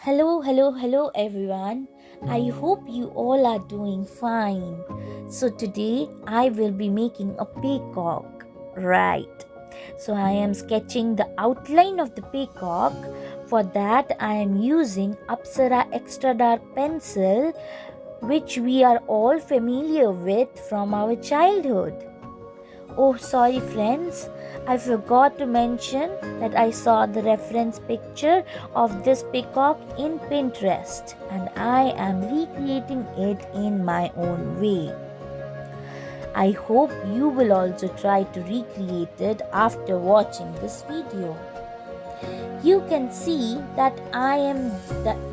Hello everyone. I hope you all are doing fine. So, today I will be making a peacock. Right. So, I am sketching the outline of the peacock. For that, I am using Apsara Extra Dark Pencil, which we are all familiar with from our childhood. Oh, sorry, friends. I forgot to mention that I saw the reference picture of this peacock in Pinterest and I am recreating it in my own way. I hope you will also try to recreate it after watching this video. You can see that I am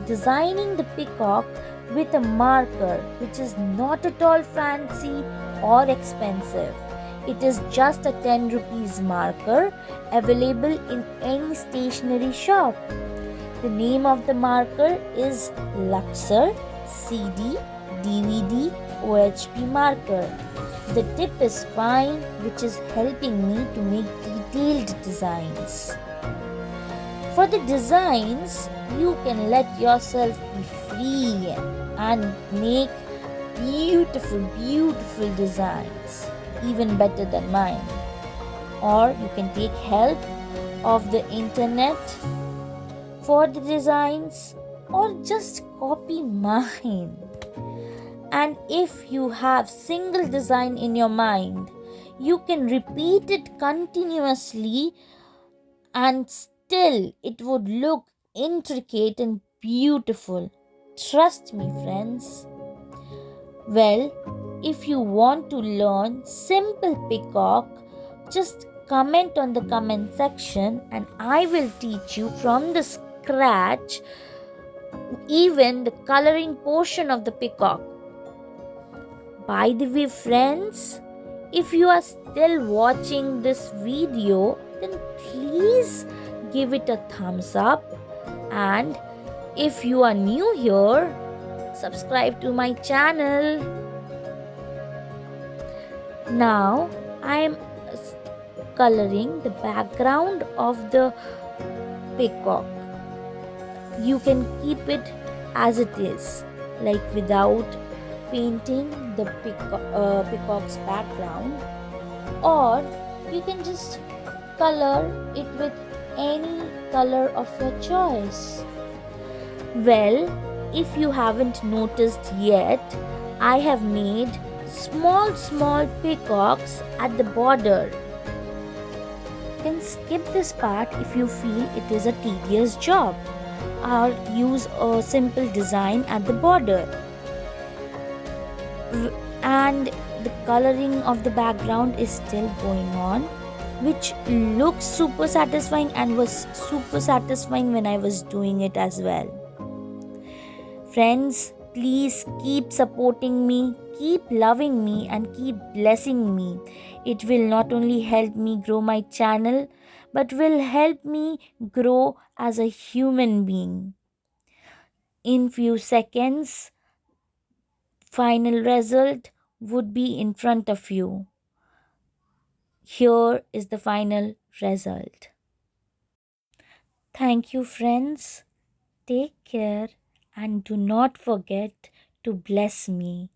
designing the peacock with a marker which is not at all fancy or expensive. It is just a 10 rupees marker available in any stationery shop. The name of the marker is Luxor CD DVD OHP marker. The tip is fine, which is helping me to make detailed designs. For the designs, you can let yourself be free and make beautiful designs, even better than mine. Or you can take help of the internet for the designs or just copy mine. And if you have single design in your mind, you can repeat it continuously and still it would look intricate and beautiful. Trust me, friends. Well, if you want to learn simple peacock, just comment on the comment section and I will teach you from the scratch even the coloring portion of the peacock. By the way, friends, if you are still watching this video, then please give it a thumbs up. And if you are new here, subscribe to my channel. Now I am coloring the background of the peacock. You can keep it as it is, like without painting the peacock's background, or you can just color it with any color of your choice. Well, if you haven't noticed yet, I have made small peacocks at the border. You can skip this part if you feel it is a tedious job, or use a simple design at the border. And the coloring of the background is still going on, which looks super satisfying and was super satisfying when I was doing it as well. Friends, please keep supporting me, keep loving me, and keep blessing me. It will not only help me grow my channel, but will help me grow as a human being. In few seconds, final result would be in front of you. Here is the final result. Thank you, friends. Take care and do not forget to bless me.